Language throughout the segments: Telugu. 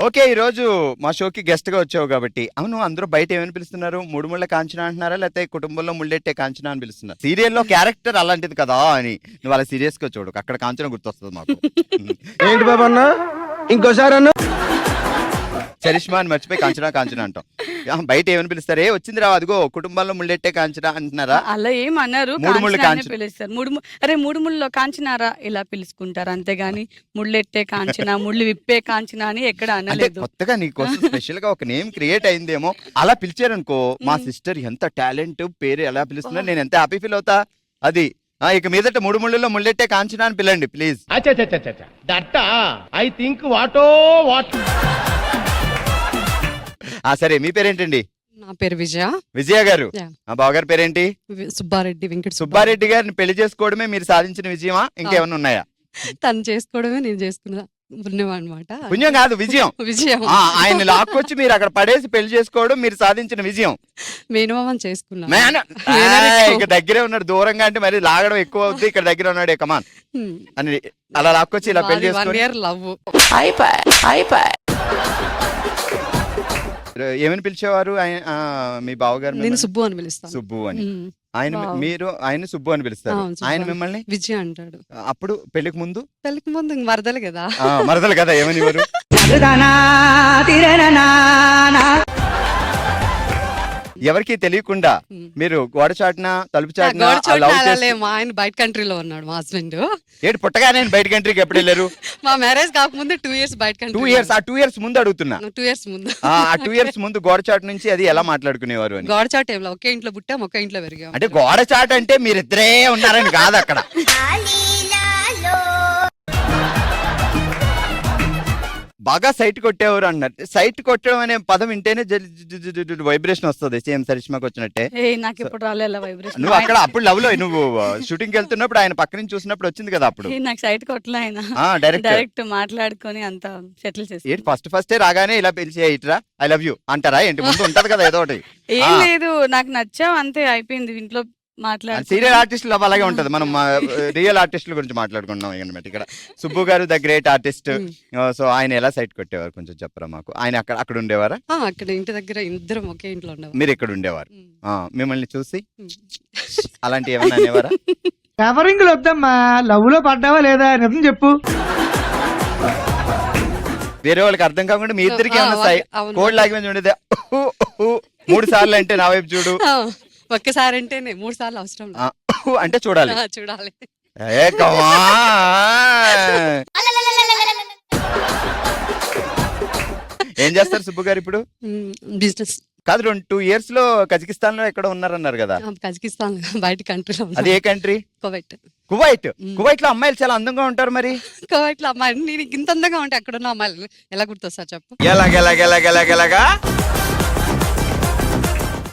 ఓకే, ఈ రోజు మా షోకి గెస్ట్ గా వచ్చావు కాబట్టి, అవును అందరూ బయట ఏమని పిలుస్తున్నారు? మూడు ముళ్ళ కాంచన అంటున్నారా, లేకపోతే కుటుంబంలో ముళ్ళెట్టే కాంచన అని పిలుస్తున్నారు? సీరియల్లో క్యారెక్టర్ అలాంటిది కదా అని నువ్వు అలా సీరియస్ గా చూడు, అక్కడ కాంచన గుర్తొస్తుంది మాకు. ఏంటి బాబా అన్న ఇంకోసారి అన్న చరిష్మా అని మర్చిపోయి కాంచన కాంచన అంటాం. బయట ఏమని పిలుస్తారు? వచ్చింది రా అదిగో కుటుంబంలో ముళ్ళెట్టే కాంచన అంటున్నారా? అలా ఏమన్నారు, మూడు ముళ్ళు కాంచన అనే కాంచన. పిలుస్తారు. మూడు ముళ్ళలో కాంచనారా ఇలా పిలుచుకుంటారు అంతేగాని ముళ్ళెట్టే కాంచన, ముళ్ళు విప్పే కాంచన అని ఎక్కడ అంటే అనలేదు. కొత్తగా నీకోసం స్పెషల్ గా ఒక నేమ్ క్రియేట్ అయిందేమో, అలా పిలిచారనుకో మా సిస్టర్ ఎంత టాలెంట్, పేరు ఎలా పిలుస్తున్నారు, నేను ఎంత హ్యాపీ ఫీల్ అవుతా. అది ఇక మీదట మూడు ముళ్ళలో ముళ్ళెట్టే కాంచన అని పిల్లండి please. That I think what what. సరే, మీ పేరేంటండి? నా పేరు విజయ. విజయ గారు. Yeah. మా బావగారు పేరేంటి? సుబ్బారెడ్డి, వెంకట సుబ్బారెడ్డి గారిని పెళ్లి చేసుకోవడమే మీరు సాధించిన విజయమా, ఇంకేమన్నా ఉన్నాయా? తను చేసుకోవడమే నేను చేసుకున్న పుణ్యం అనమాట. పుణ్యం కాదు, విజయం. విజయం. ఆయన లాక్కొచ్చి మీరు అక్కడ పడేసి పెళ్లి చేసుకోవడం మీరు సాధించిన విజయం. మేనమామని చేసుకున్నా. ఇక దగ్గరే ఉన్నాడు, దూరంగా అంటే మరి లాగడం ఎక్కువ అవుతుంది. ఇక్కడ దగ్గర ఉన్నాడు, కమాన్ అని అలా లాక్కొచ్చి ఇలా పెళ్లి 1 చేసుకొని year లవ్. ఏమని పిలిచేవారు మీ బావగారు? నేను సుబ్బు అని పిలుస్తాను. సుబ్బు అని. ఉమ్. ఆయన మీరు ఆయన సుబ్బు అని పిలుస్తారు, అవును, సుబ్బు ఆయన అని. మిమ్మల్ని విజయ అంటాడు. అప్పుడు పెళ్లికి ముందు పెళ్ళికి ముందు ఇంక మరదలు కదా. మరదలు కదా, ఏమని వారు? ఎవరికి తెలియకుండా మీరు గోడ చాటున తలుపు చాటున గోడ చోట్ల లవ్ అలా చేసి లేము. ఆయన బయట కంట్రీలో ఉన్నాడు మా హస్బెండ్. ఏడు పుట్టగానే బయట కంట్రీకి ఎప్పుడు వెళ్ళారు? మా మ్యారేజ్ కాకముందే 2 years బయట 2 కంట్రీ. years. ఆ 2 years ముందు అడుగుతున్నా. 2 years ముందు. ఆ 2 years ముందు గోడ చాటు నుంచి అది ఎలా మాట్లాడుకునేవారు అని. గోడ చాట్ ఏం ఒకే ఇంట్లో పుట్టాం, ఒకే ఇంట్లో పెరిగాం. అంటే గోడ చాటు అంటే మీరిద్దరే ఉన్నారని కాదు అక్కడ. బాగా సైట్ కొట్టేవారు అన్నారు. సైట్ కొట్టడం అనే పదం వింటేనే వైబ్రేషన్ వస్తుంది, సేమ్ సరిష్మాకి వచ్చినట్టే. నాకు ఇప్పుడు రాలేదు వైబ్రేషన్. నువ్వు అక్కడ అప్పుడు లవ్ లో నువ్వు షూటింగ్ వెళ్తున్నప్పుడు ఆయన పక్క నుంచి చూసినప్పుడు వచ్చింది కదా అప్పుడు. నాకు సైట్ కొట్టలే ఆయన, డైరెక్ట్ డైరెక్ట్ మాట్లాడుకొని అంత సెటిల్ చేసి. ఏంటి ఫస్ట్ రాగానే ఇలా పిలిచి ఇట్రా ఐ లవ్ యూ అంటారా ఏంటి? ముందు ఉంటది కదా ఏదో ఒకటి. ఏం లేదు, నాకు నచ్చావు అంతే, అయిపోయింది. ఇంట్లో మాట్లాడు. సీరియల్ ఆర్టిస్టులు అలాగే ఉంటది. మనం రియల్ ఆర్టిస్టుల గురించి మాట్లాడుకుంటున్నాం అనమాట ఇక్కడ. సుబ్బు గారు ద గ్రేట్ ఆర్టిస్ట్. సో ఆయన ఎలా సైట్ కొట్టేవారు కొంచెం చెప్పరా మాకు? ఆయన అక్కడ ఉండేవారా? అక్కడ ఇంటి దగ్గర ఇద్దరం ఒకే ఇంట్లో ఉండేవారు. మీరు ఎక్కడ ఉండేవారు? మిమ్మల్ని చూసి అలాంటి ఏమన్నా అనేవారా? కవరింగ్ వద్దమ్మా, లవ్ లో పడ్డావా లేదా నిజం చెప్పు. వేరే వాళ్ళకి అర్థం కాకుండా మీ ఇద్దరికి ఏమన్నా అవును. కోడ్ లాగి ఉండేది 3 సార్లు అంటే నా వైపు చూడు, ఒక్కసారి అంటేనే 3 సార్లు అవసరం లేదు. అంటే చూడాలి. చూడాలి. ఏం చేస్తారు సుబ్బు గారు ఇప్పుడు? బిజినెస్ కాదు, 2 years లో కజకిస్తాన్ లో ఎక్కడ ఉన్నారన్నారు కదా? కజకిస్తాన్ బయట కంట్రీలో. అది ఏ కంట్రీ? కువైట్. కువైట్ లో అమ్మాయిలు చాలా అందంగా ఉంటారు మరి. కువైట్ లో అమ్మాయి నేను ఇంత అందంగా ఉంటే అక్కడ ఉన్న అమ్మాయిలు ఎలా గుర్తొస్తారు చెప్పు? ఎలాగెలాగెలాగెలాగా.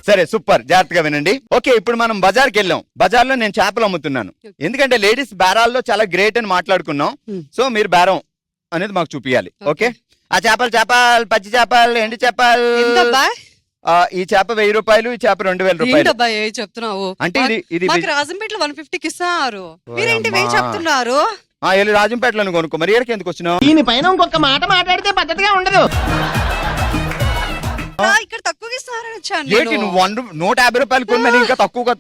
సరే సూపర్, జాగ్రత్తగా వినండి. ఓకే, ఇప్పుడు మనం బజార్కి వెళ్ళాం. బజార్ లో నేను చేపలు అమ్ముతున్నాను, ఎందుకంటే లేడీస్ బేరాల్లో చాలా గ్రేట్ అని మాట్లాడుకున్నాం. సో మీరు బేరం అనేది మాకు చూపియాలి. ఓకే, ఆ చేపలు పచ్చి చేపలు, ఎండి చేపలు. ఈ చేప 1000 రూపాయలు, ఈ చేప 2000 రూపాయలు. చెప్తున్నావు అంటే ఇది రాజంపేటలో 150కి ఇస్తున్నారు, మీరేంటి వెయ్యి చెప్తున్నారు? వెళ్ళి రాజంపేటలో కొనుక్కో. మరి ఏడకి ఎందుకు వచ్చినావు? దీని పైన ఇంకొక మాట మాట్లాడితే పద్ధతిగా ఉండదు. ఇక్కడ తక్కువ ఇస్తున్నారని వచ్చాను. ఏంటి నువ్వు 150 రూపాయలు కొన్నా ఇంకా తక్కువ?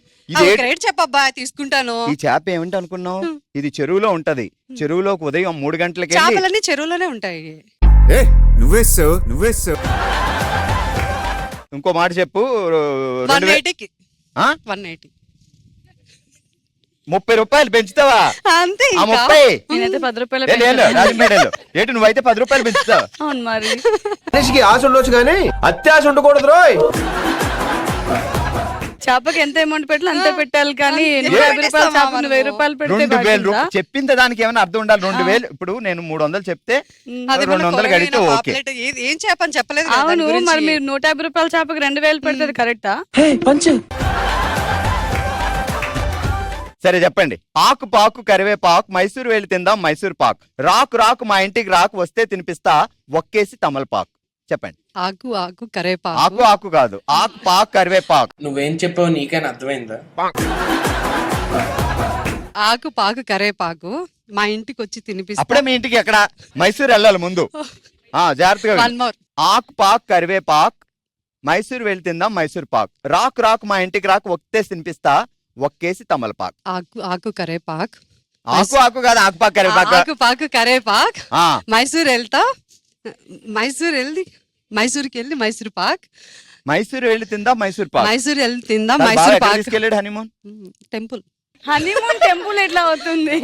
రేట్ చెప్పబ్బా, తీసుకుంటాను. ఈ చేప ఏమిటి అనుకున్నావు? ఇది చెరువులో ఉంటది. చెరువులోకి ఉదయం 3 గంటలకి చేపలన్నీ చెరువులోనే ఉంటాయి. ఇంకో మాట చెప్పు. 180కి 180. 30 రూపాయలు పెంచుతావా? అంతే. 30 నేనైతే 10 రూపాయలు రాజంపేటలో ఏంటి నువ్వైతే 10 రూపాయలు పెంచుతావు? అవును మరి. మనిషికి ఆశ ఉండొచ్చు కానీ అత్యాశ ఉండకూడదు రోయ్. చేపకి ఎంత అమౌంట్ పెట్టాలి అంతే పెట్టాలి, కానీ 50 రూపాయలు చేపను 1000 రూపాయలు పెడితే 2000 చెప్పింది దానికి ఏమైనా అర్థం ఉండాలి. 2000 ఇప్పుడు నేను 300 చెప్తే 200 కడితే ఓకే. ఏం చేపని చెప్పలేదు. అవును మరి మీరు 150 రూపాయల చేపకి 2000 పెడితే కరెక్టా? సరే చెప్పండి. ఆకు పాకు కరివేపాకు, మైసూరు వెళ్ళి తిందాం మైసూర్ పాక్, రాకు మా ఇంటికి రాకు వస్తే తినిపిస్తా ఒక్కేసి తమలపాకు. చెప్పండి. ఆకు కరివేపాకు. ఆకు కాదు, ఆకు పాకు కరివేపాకు. నువ్వేం చెప్పావు నీకైనా అర్థమైందా? ఆకు పాకు కరివేపాకు మా ఇంటికి వచ్చి తినిపిస్తా. అప్పుడే మీ ఇంటికి ఎక్కడ మైసూర్ వెళ్ళాలి ముందు. జాగ్రత్తగా విను. One more. ఆకు పాక్ కరివేపాక్ మైసూర్ వెళ్ళి తిందాం మైసూర్ పాక్ రాకు రాకు మా ఇంటికి రాకు ఒక్కేసి తినిపిస్తా ఒక్కేసి తమలపాక్. ఆకు కరేపాక్. ఆకు ఆకు కాదు ఆకు పాక్ కరివేపాక్. ఆకు కరేపాక్. ఆ, మైసూర్ వెళ్తా. మైసూర్కి వెళ్ళి మైసూర్ పాక్. మైసూర్ వెళ్ళి తిందాం మైసూర్ పాక్. మైసూర్ వెళ్ళి తిందా బావ మైసూర్ ఎక్కడ పాక్. తీసుకెళ్ళాడు హనీమూన్? టెంపుల్. హనీమూన్ టెంపుల్ ఎట్లా అవుతుంది?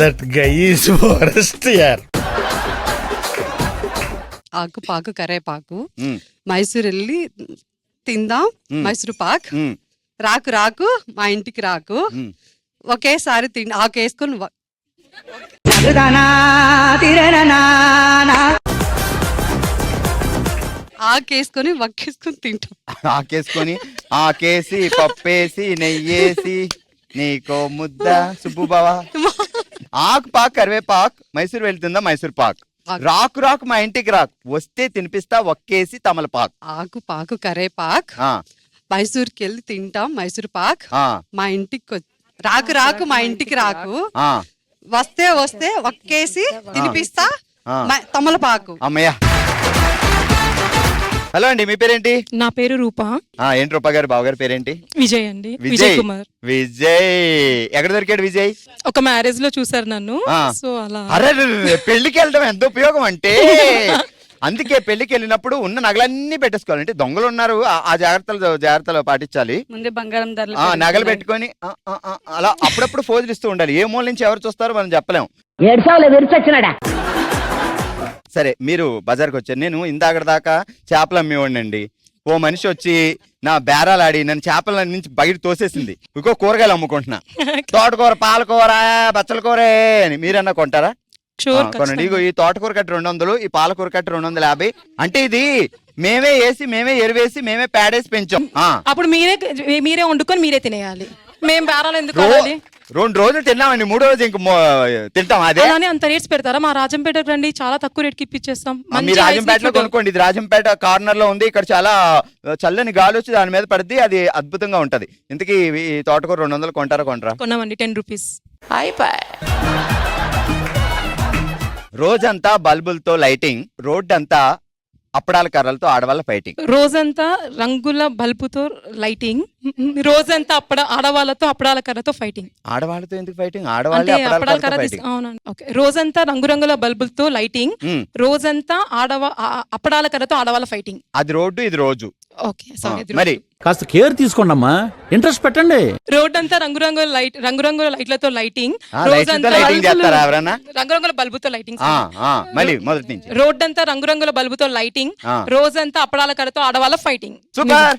దట్ గై ఈస్ వరస్ట్ యార్. ఆకు పాకు కరేపాకు. ఉమ్, మైసూర్ వెళ్ళి తిందాం మైసూర్ పాక్. ఉమ్, రాకు రాకు మా ఇంటికి రాకు ఉమ్. ఒకేసారి ఆకు వేసుకొని ఆకేసుకొని వక్కేసుకొని తింటాం. ఆకేసుకొని ఆకేసి పప్పేసి నెయ్యేసి నీకో ముద్ద సుబ్బు బావా. ఆకు పాక్ కరివేపాక్ మైసూర్ వెళ్తుందా మైసూర్ పాక్. రాకు రాకు మా ఇంటికి రాకు వస్తే తినిపిస్తా ఒక్కేసి తమలపాక్. ఆకు పాకు కరేపాక్. ఆ, మైసూర్కి వెళ్ళి తింటాం మైసూర్ పాక్. ఆ, మా ఇంటికి రాకు రాకు మా ఇంటికి రాకు ఆ, వస్తే ఒక్కేసి తినిపిస్తా ఆ. తమలపాకు. అమ్మయ్య. హలో అండి మీ పేరేంటి? నా పేరు రూపా. ఏంటి రూపా గారు బావగారి పేరేంటి? విజయ్ అండి. విజయ్ విజయ్ కుమార్. విజయ్ ఎక్కడ దొరికాడు విజయ్? ఒక మ్యారేజ్ లో చూసారు నన్ను. ఆ. సో అలా అరే పెళ్లికి వెళ్ళడం ఎంత ఉపయోగం అంటే అందుకే పెళ్లికి వెళ్ళినప్పుడు ఉన్న నగలన్నీ పెట్టేసుకోవాలి. అంటే దొంగలు ఉన్నారు ఆ జాగ్రత్తలు పాటించాలి. ముందే బంగారం ధరలు నగలు పెరుగుతున్నాయి. పెట్టుకొని అలా అప్పుడప్పుడు ఫోజులు ఇస్తూ ఉండాలి. ఏ మూల నుంచి ఎవరు చూస్తారో మనం చెప్పలేం. సరే మీరు బజార్కి వచ్చారు. నేను ఇందాక దాకా చేపలు అమ్మేవాడినండి. ఓ మనిషి వచ్చి నా బేరాలు ఆడి నన్ను చేపల నుంచి బయట తోసేసింది. ఇంకో కూరగాయలు అమ్ముకుంటున్నా. తోటకూర పాలకూర బచ్చల కూరే అని మీరన్నా కొంటారా? షూర్ కొనండి. ఇగో ఈ తోటకూర కట్ట 200, ఈ పాలకూర కట్ట 250. అంటే ఇది మేమే వేసి మేమే ఎరువేసి మేమే పేడేసి పెంచాం. అప్పుడు మీరే వండుకొని మీరే తినేయాలి. మేము బేరాలు ఎందుకు రో- కొనాలి? 2 రోజులు తిన్నామండి. 3 రోజు ఇంక తింటాం. అదే అలానే అంత రేట్స్ పెడతారా? మా రాజంపేటకు రండి, చాలా తక్కువ రేట్కి ఇప్పించేస్తాం. మీ మంచి రాజంపేటలో food. కొనుక్కోండి. ఇది రాజంపేట కార్నర్ లో ఉంది. ఇక్కడ చాలా చల్లని గాలి వచ్చి దాని మీద పడుద్ది. అది అద్భుతంగా ఉంటది. ఇంతకీ ఈ తోటకూర 200 కొంటారా కొంటారా? కొన్నామండి 10 రూపీస్. రోజంతా బల్బులతో లైటింగ్, రోడ్ అంతా అప్పడాల కర్రలతో ఆడవాళ్ళ ఫైటింగ్. రోజంతా రంగుల బల్బుతో లైటింగ్, రోజంతా ఆడవాళ్ళతో అప్పడాల కర్రతో ఫైటింగ్. ఆడవాళ్ళతో ఎందుకు ఫైటింగ్? అంటే ఆడవాళ్ళే అప్పడాల అప్పడాల కర్ర కర్రతో ఫైటింగ్. అవునండి. ఓకే. రోజంతా రంగురంగుల బల్బులతో లైటింగ్, రోజంతా అప్పడాల కర్రతో ఆడవాళ్ళ ఫైటింగ్. అది రోడ్డు, ఇది రోజు. Okay sorry. మరి కాస్త కేర్ తీసుకోండి అమ్మా, ఇంట్రెస్ట్ పెట్టండి. రోడ్ అంతా రంగురంగుల లైట్లతో లైటింగ్, లైట్లతో లైటింగ్ చేస్తారా ఎవరన్నా? రంగురంగుల బల్బుతో లైటింగ్. మళ్ళీ మొదటి నుంచి రోడ్ అంతా రంగురంగుల బల్బుతో లైటింగ్, రోజంతా అప్పడాల కర్రతో ఆడవాళ్ళ ఫైటింగ్. సూపర్.